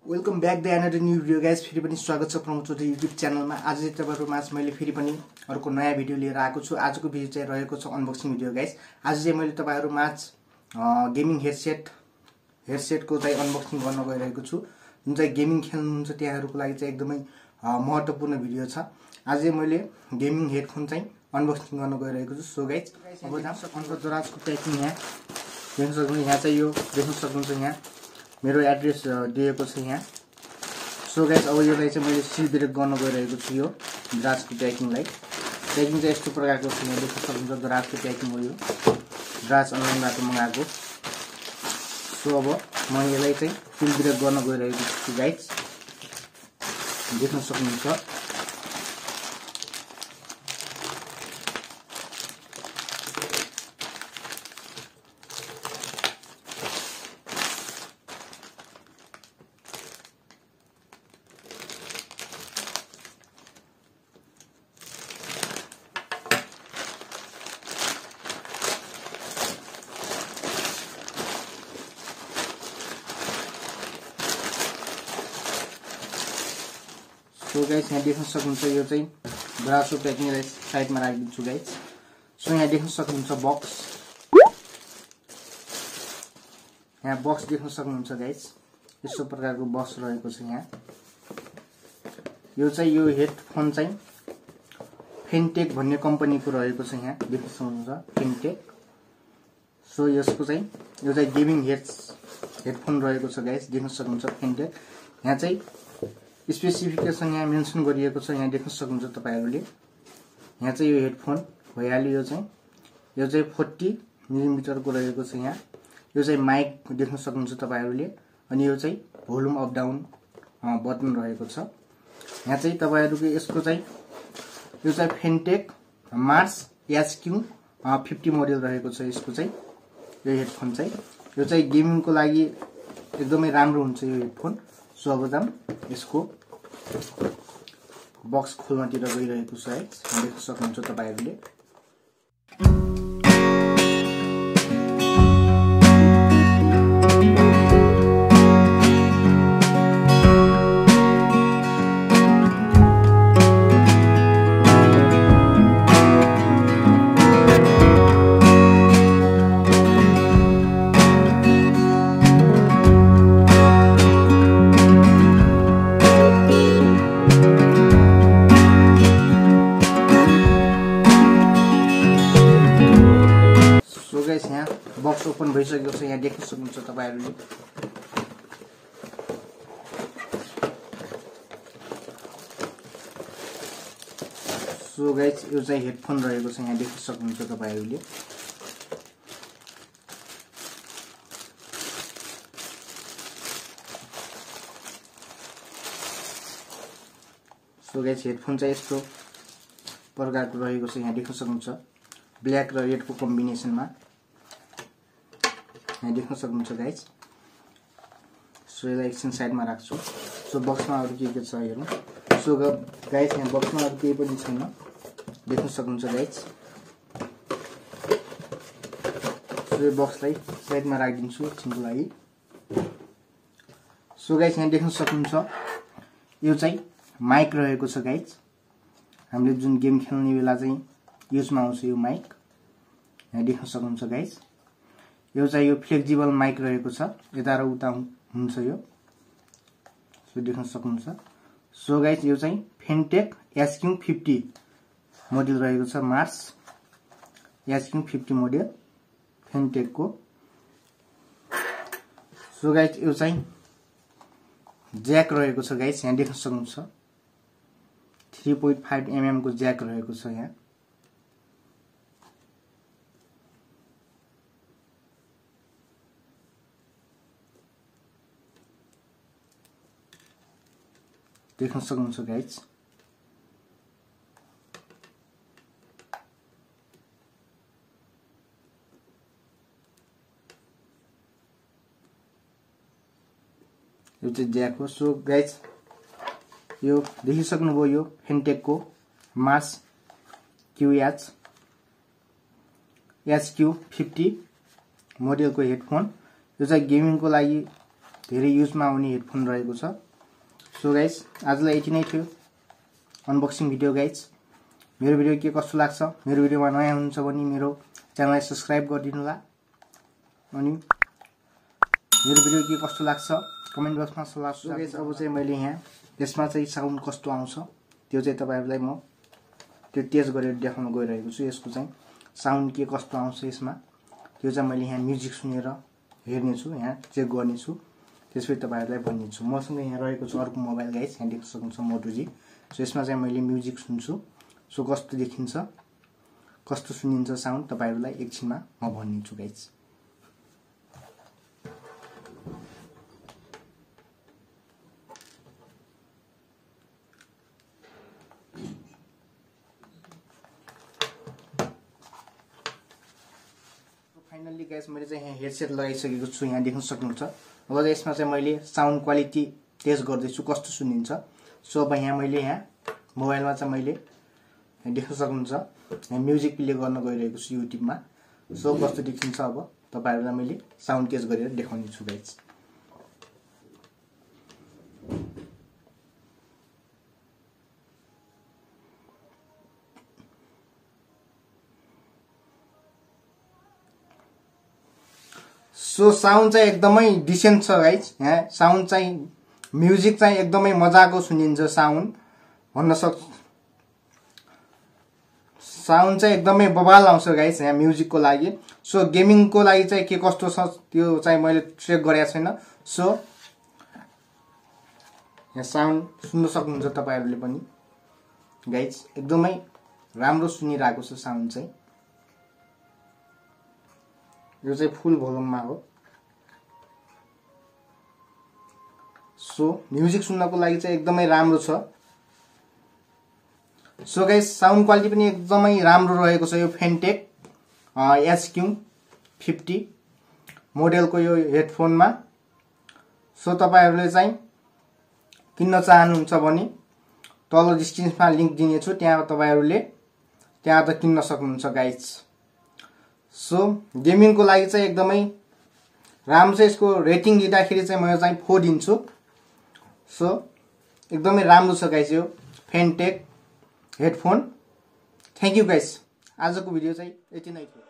Welcome back the another new video guys. फेरि पनि स्वागत छ प्रमोद युट्युब च्यानलमा। आज चाहिँ तपाईहरुमाझ मैले फेरि पनि अर्को नयाँ भिडियो लिएर आएको छु। आजको भिडियो चाहिँ रहेको छ अनबक्सिङ भिडियो गाइज। आज चाहिँ मैले तपाईहरुमाझ गेमिङ हेडसेटको चाहिँ अनबक्सिङ गर्न गइरहेको छु। जुन चाहिँ गेमिङ खेल्नुहुन्छ त्यहाँहरुको लागि चाहिँ एकदमै महत्त्वपूर्ण भिडियो छ। आज चाहिँ मैले गेमिङ हेडफोन चाहिँ अनबक्सिङ गर्न गइरहेको छु। सो गाइज अब जाम दराजको प्याकिङ यहाँ देख्न सक्नुहुन्छ। यहाँ चाहिँ यो देख्न सक्नुहुन्छ, यहाँ मेरो एड्रेस दिएको छ यहाँ। सो गाइस अब यसलाई चाहिँ मैले सिल ब्रेक गर्न गइरहेको छु। यो दराजको प्याकिङलाई चाहिँ यस्तो प्रकारको छ। यहाँ देख्न सक्नुहुन्छ दराजको प्याकिङ हो। यो दराज अनलाइनबाट मगाएको। सो अब म यसलाई चाहिँ सिल ब्रेक गर्न गइरहेको छु गाइस। देख्न सक्नुहुन्छ सो गाइस यहाँ देख्न सक्नुहुन्छ यो चाहिँ दराजको प्याकिङलाई साइडमा राखिदिन्छु गाइस। सो यहाँ देख्न सक्नुहुन्छ बक्स, यहाँ बक्स देख्न सक्नुहुन्छ गाइस। यस्तो प्रकारको बक्स रहेको छ यहाँ। यो चाहिँ यो हेडफोन चाहिँ फेन्टेक भन्ने कम्पनीको रहेको छ। यहाँ देख्न सक्नुहुन्छ फेन्टेक। सो यसको चाहिँ यो चाहिँ गेमिङ हेडफोन रहेको छ गाइस। देख्न सक्नुहुन्छ फेन्टेक। यहाँ चाहिँ स्पेसिफिकेसन यहाँ मेन्सन गरिएको छ। यहाँ देख्न सक्नुहुन्छ तपाईहरुले। यहाँ चाहिँ यो हेडफोन भइहाल्यो। यो चाहिँ 40 मिलिमिटर को रहेको छ। यहाँ यो चाहिँ माइक देख्न सक्नुहुन्छ तपाईहरुले। अनि यो चाहिँ भोल्युम अप डाउन बटन रहेको छ। यहाँ चाहिँ तपाईहरुको यसको चाहिँ यो चाहिँ फेन्टेक मार्स HQ50 मोडल रहेको छ। यसको चाहिँ यो हेडफोन चाहिँ यो चाहिँ गेमिङको लागि एकदमै राम्रो हुन्छ यो हेडफोन। सो अब जाम यसको बक्स खोल्नतिर गइरहेको छु है। देख्न सक्नुहुन्छ तपाईहरुले। यहाँ बक्स ओपन भइसकेको छ। यहाँ देख्न सक्नुहुन्छ तपाईहरुले। सो गाइस यो चाहिँ हेडफोन रहेको छ। यहाँ देख्न सक्नुहुन्छ तपाईहरुले। सो गाइस हेडफोन चाहिँ यस्तो प्रकारको रहेको छ। यहाँ देख्न सक्नुहुन्छ ब्ल्याक र रेड को कम्बिनेसनमा। यहाँ देख्न सक्नुहुन्छ गाइस। सो यसलाई एकछिन साइडमा राख्छु। सो बक्समा अरु के छ हेरौँ। सो गाइस यहाँ बक्समा अरु केही पनि छैन। देख्न सक्नुहुन्छ गाइस। सो यो बक्सलाई साइडमा राखिदिन्छु एकछिनको लागि। सो गाइस यहाँ देख्न सक्नुहुन्छ यो चाहिँ माइक रहेको छ गाइस। हामीले जुन गेम खेल्ने बेला चाहिँ युजमा आउँछ यो माइक। यहाँ देख्न सक्नुहुन्छ गाइस। यो चाहिँ यो फ्लेक्सिबल माइक रहेको छ। यता र उता हुन्छ यो। सो देख्न सक्नुहुन्छ। सो गाइस यो चाहिँ फेन्टेक HQ50 मोडल रहेको छ। मार्स HQ50 मोडल फेन्टेक को। सो गाइस यो चाहिँ ज्याक रहेको छ गाइस। यहाँ देख्न सक्नुहुन्छ 3.5 mm को ज्याक रहेको छ। यहाँ देख्न सक्नुहुन्छ गाइस। यो चाहिँ ज्याक हो। सो गाइस यो देखिसक्नुभयो यो फेन्टेक को मार्स HQ50 मोडल को हेडफोन। यो चाहिँ गेमिङ को लागि धेरै युजमा आउने हेडफोन रहेको छ। सो गाइज आजलाई यति नै थियो अनबक्सिङ भिडियो गाइज। मेरो भिडियो के कस्तो लाग्छ, मेरो भिडियोमा नयाँ हुनुहुन्छ भने मेरो च्यानललाई सब्स्क्राइब गरिदिनु होला अनि मेरो भिडियो के कस्तो लाग्छ कमेन्ट बक्समा सल्लाह सुझाव। अब चाहिँ मैले यहाँ यसमा चाहिँ साउन्ड कस्तो आउँछ त्यो चाहिँ तपाईहरुलाई म त्यो टेस्ट गरेर देखाउन गइरहेको छु। यसको चाहिँ साउन्ड के कस्तो आउँछ यसमा त्यो चाहिँ मैले यहाँ म्युजिक सुनेर हेर्ने छु, यहाँ चेक गर्ने छु, त्यसपछि तपाईहरुलाई भन्ने छु। मसँग यहाँ रहेको छ अर्को मोबाइल गाइस, यहाँ देख्न सक्नुहुन्छ Moto G। सो यसमा चाहिँ मैले म्युजिक सुन्छु। सो कस्तो देखिन्छ, कस्तो सुनिन्छ साउन्ड तपाईहरुलाई एकछिनमा म भन्ने छु गाइस। फाइनली गाइस मैले चाहिँ यहाँ हेडसेट लगाइसकेको छु, यहाँ देख्न सक्नुहुन्छ। अब यसमा चाहिँ मैले साउन्ड क्वालिटी टेस्ट गर्दैछु कस्तो सुनिन्छ। सो अब यहाँ मैले मोबाइलमा चाहिँ मैले देख्न सक्नुहुन्छ यहाँ म्युजिक प्ले गर्न गइरहेको छु युट्युबमा। सो कस्तो देखिन्छ अब तपाईहरुलाई मैले साउन्ड टेस्ट गरेर देखाउने छु गाइस। सो साउन्ड चाहिँ एकदमै डिसेन्ट छ गाइस। यहाँ साउन्ड चाहिँ म्युजिक चाहिँ एकदमै मजाको सुनिन्छ साउन्ड भन्न सक्छु। साउन्ड चाहिँ एकदमै बबाल आउँछ गाइस यहाँ म्युजिकको लागि। सो गेमिङको लागि चाहिँ के कस्तो छ त्यो चाहिँ मैले चेक गरेको छैन। सो यहाँ साउन्ड सुन्न सक्नुहुन्छ तपाईहरुले पनि गाइस, एकदमै राम्रो सुनिरहेको छ साउन्ड चाहिँ। यो चाहिँ फुल भोल्युममा हो। सो म्युजिक सुन्नको लागि चाहिँ एकदमै राम्रो छ। सो गाइस साउन्ड क्वालिटी पनि एकदमै राम्रो रहेको छ। यो फेन्टेक HQ50 मोडेलको यो हेडफोनमा। सो तपाईहरुले चाहिँ किन्न चाहनुहुन्छ भने तल डिस्क्रिप्सनमा लिंक दिनेछु, त्यहाँ तपाईहरुले त्यहाँ त किन्न सक्नुहुन्छ गाइस। सो गेमिङको लागि चाहिँ एकदमै राम्रो छ। यसको रेटिङ दिँदाखेरि चाहिँ म चाहिँ 4 दिन्छु। सो एकदमै राम्रो छ गाइस यो फेन्टेक हेडफोन। Thank you guys. आजको भिडियो चाहिँ यति नै थियो।